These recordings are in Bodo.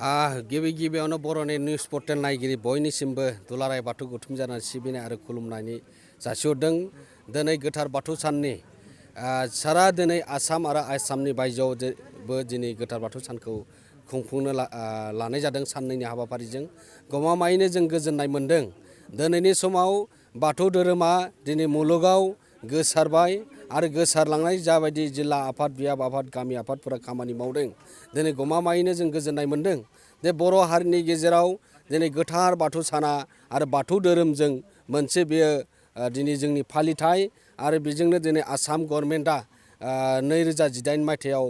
गिबि गिबियावनो बर'नि निउस पर्टेल नायगिरि बयनिसिमबो दुलाराय बाथौ गौथुम जानानै सिबिनाय आरो खुलुमनायनि जासिहरदों। दिनै गोथार बाथौ साननि सारा दिनै आसाम आरो आसामनि बायजोआवबो दिनै गोथार बाथौ सानखौ खुंफुंनो लानाय जादों साननैनि हाबाफारिजों। गमामायैनो जों गोजोननाय मोन्दों। दिनैनि समाव बाथौ धोरोमा दिनै मुलुगाव गोसारबाय आरो गोसारलांनाय जाबायदि जिल्ला आफाद बियाब आफाद गामि आफादफोरा खामानि मावदों। दिनै गमामायैनो जों गोजोननाय मोन्दों जे बर' हारिनि गेजेराव दिनै गोथार बाथौ साना आरो बाथौ धोरोमजों मोनसे बेयो दिनै जोंनि फालिथाय आरो बेजोंनो दिनै आसाम गभर्नमेन्टआ 2018 मायथाइयाव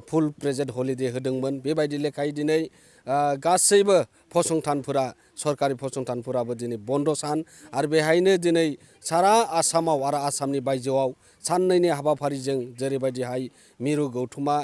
फुल प्रेजेन्ट हलिडे होदोंमोन। बेबायदि लेखायै दिनै गासैबो फसंथानफोरा सरकारि फसंथानफोराबो दिनै बन्द' सान आरो बेहायनो दिनै सारा आसामाव आरो आसामनि बायजोआव साननैनि हाबाफारिजों जेरैबायदिहाय मिरु गौथुमा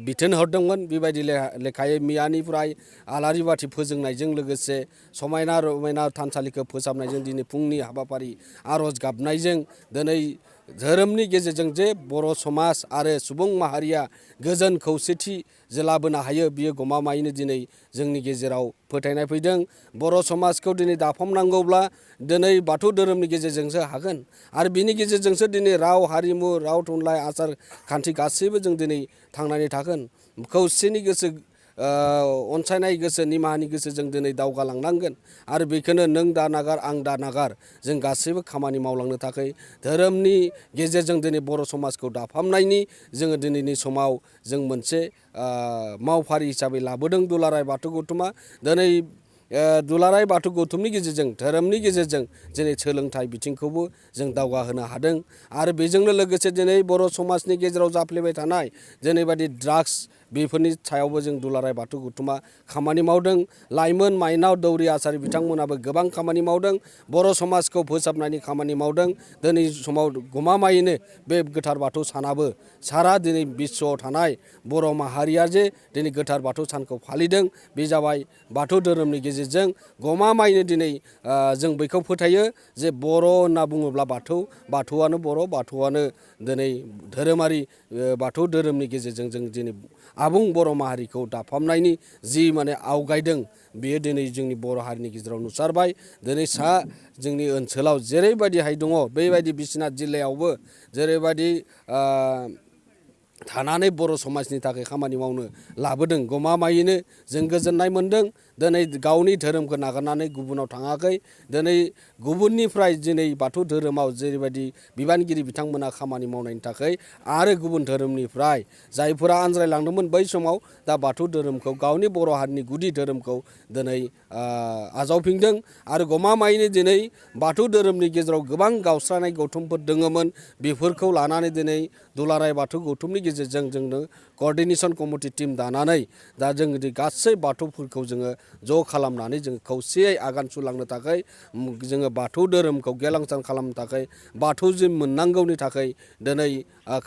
बिथोन हरदोंमोन बेबायदि लेखायै मैयानिफ्राय आलारि बाथि फोजोंनायजों लोगोसे समायना रमायना थानसालिखौ फोसाबनायजों दिनै फुंनि हाबाफारि आर'ज गाबनायजों दिनै धोरोमनि गेजेरजों जे बर' समाज आरो सुबुं माहारिया गोजोन खौसेथि जे लाबोनो हायो बियो गमामायैनो दिनै जोंनि गेजेराव फोथायनाय फैदों। बर' समाजखौ दिनै दाफामनांगौब्ला दिनै बाथौ धोरोमनि गेजेरजोंसो हागोन आरो बिनि गेजेरजोंसो दिनै राव हारिमु राव थुनलाइ आसार खान्थि गासैबो जों दिनै थांनानै थागोन। खौसेनि गोसो अनसायनाय गोसो निमाहानि गोसो जों दिनै दावगालांनांगोन आरो बेखौनो नों दा नागार आं दा नागार जों गासैबो खामानि मावलांनो थाखाय धोरोमनि गेजेरजों दिनै बर' समाजखौ दाफामनायनि जोङो दिनैनि समाव जों मोनसे मावफारि हिसाबै लाबोदों दुलाराय बाथौ गौथुमा। दिनै दुलाराय बाथौ गौथुमनि गेजेरजों धोरोमनि गेजेरजों दिनै सोलोंथाइ बिथिंखौबो जों दावगाहोनो हादों आरो बेजोंनो लोगोसे दिनै बर' समाजनि गेजेराव जाफ्लेबाय थानाय जेरैबायदि ड्राग्स बेफोरनि सायावबो जों दुलाराय बाथौ गौथुमा खामानि मावदों। लाइमोन माइनाव दौरि आसारि बिथांमोनाबो गोबां खामानि मावदों। बर' समाजखौ फोसाबनायनि खामानि मावदों। दिनै समाव गमामायैनो बे गोथार बाथौ सानाबो सारा दिनै बिश्वआव थानाय बर' माहारिया जे दिनै गोथार बाथौ सानखौ फालिदों बे जाबाय बाथौ धोरोमनि गेजेरजों गमामायैनो दिनै जों बेखौ फोथायो जे बर' होनना बुङोब्ला बाथौआनो बर' बाथौआनो दिनै धोरोमारि बाथौ धोरोमनि गेजेरजों जों दिनै आबुं बर' माहारिखौ दाफामनायनि जि माने आवगायदों बेयो दिनै जोंनि बर' हारिनि गेजेराव नुसारबाय। दिनै जोंनि ओनसोलाव जेरैबायदिहाय दङ बेबायदि बिश्वनाथ जिल्लायावबो जेरैबायदि थानानै बर' समाजनि थाखाय खामानि मावनो लाबोदों गमामायैनो जों गोजोननाय मोन्दों। दिनै गावनि धोरोमखौ नागारनानै गुबुनाव थाङाखै। दिनै गुबुननिफ्राय दिनै बाथौ धोरोमाव जेरैबायदि बिबानगिरि बिथांमोना खामानि मावनायनि थाखाय आरो गुबुन धोरोमनिफ्राय जायफोरा आनज्रायलांदोंमोन बै समाव दा बाथौ धोरोमखौ गावनि बर' हारिनि गुदि धोरोमखौ दिनै आजावफिनदों आरो गमामायैनो दिनै बाथौ धोरोमनि गेजेराव गोबां गावस्रानाय गौथुमफोर दङमोन बेफोरखौ लानानै दिनै दुलाराय बाथौ गौथुमनि गेजेरजों जोंनो क'अर्डिनेशन कमिटि टिम दानानै दा जों गासै बाथौफोरखौ जोङो ज' खालामनानै जों खौसेयै आगान सुरलांनो थाखाय जोङो बाथौ धोरोमखौ गेलांसार खालामनो थाखाय बाथौ जि मोननांगौनि थाखाय दिनै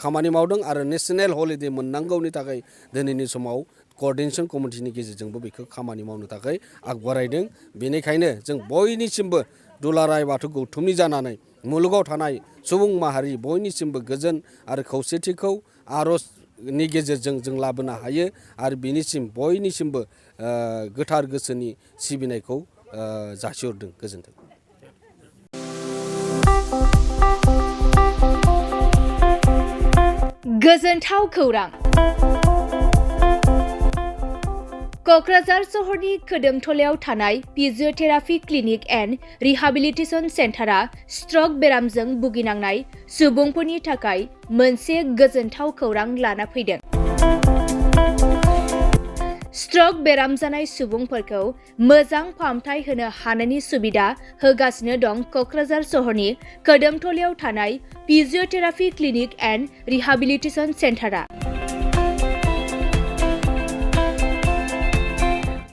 खामानि मावदों आरो नेशनेल हलिडे मोननांगौनि थाखाय दिनैनि समाव क'अर्डिनेशन कमिटिनि गेजेरजोंबो बेखौ खामानि मावनो थाखाय आगबारायदों। बेनिखायनो जों बयनिसिमबो दुलाराय बाथौ गौथुमनि जानानै मुलुगाव थानाय सुबुं माहारि बयनिसिमबो गोजोन आरो खौसेथिखौ आर'जनि गेजेरजों जों लाबोनो हायो आरो बिनिसिम बयनिसिमबो गोथार गोसोनि सिबिनायखौ जासिहरदों। गोजोन्थों। गोजोनथाव खौरां। क'क्राझार सहरनि खोदोमथलायाव थानाय physiotherapy clinic and rehabilitation सेन्टारा struck बेरामजों भुगिनांनाय सुबुंफोरनि थाखाय मोनसे गोजोनथाव खौरां लाना फैदों। स्ट्रक बेराम जानाय सुबुंफोरखौ मोजां फाहामथाय होनो हानायनि सुबिदा होगासिनो दं क'क्राझार सहरनि खोदोमथलायाव थानाय फिजिअथेरापि क्लिनिक एन्ड रिहाबिलिटेसन सेन्टारा।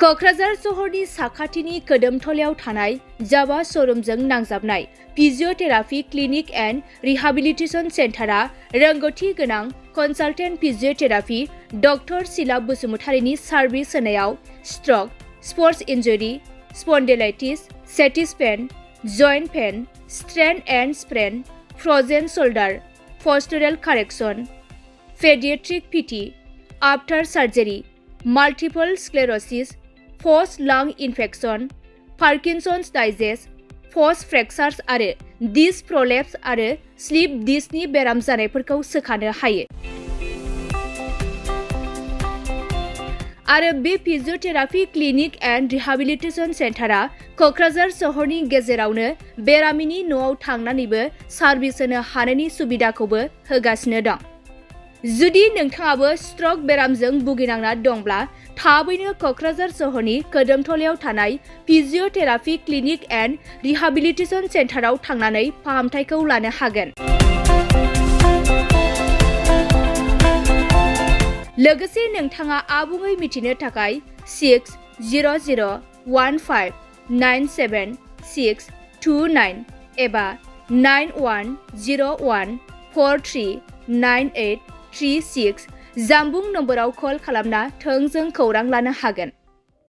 क'क्राझार सहरनि साखाथिनि खोदोमथलायाव थानाय जावा श'रुमजों नांजाबनाय फिजिअथेरापि क्लिनिक एन्ड रिहाबिलिटेसन सेन्टारा रोंगौथि गोनां कनसालटेन्ट फिजिअथेरापि डक्टर सिला बसुमतारीनि सार्भिस होनायाव stroke, sports injury, spondylitis, sciatica pain, joint pain, strain and sprain, frozen shoulder, postural correction, paediatric PT, after surgery, multiple sclerosis, post lung infection, Parkinson's disease, post fractures आरो डिस्क प्रलेप्स आरो स्लिप डिस्कनि बेराम जानायफोरखौ सोखानो हायो। आरो बे फिजियोथेरापि क्लिनिक एन्ड रिहाबिलिटेसन सेन्टारा क'क्राझार सहरनि गेजेरावनो बेरामिनि न'आव थांनानैबो सार्भिस होनो हानायनि सुबिदाखौबो होगासिनो दं। जुदि नोंथाङाबो स्ट्रक बेरामजों भुगिनांना दंब्ला थाबैनो क'क्राझार सहरनि कोदोमथलायाव थानाय फिजियोथेरापि क्लिनिक एन्ड रिहाबिलिटेसन सेन्टाराव थांनानै फाहामथायखौ लानो हागोन। लोगोसे नोंथाङा आबुङै मिथिनो थाखाय 6001597629 एबा 9101439836 जानबुं नम्बराव कल खालामना थोंजों खौरां लानो हागोन।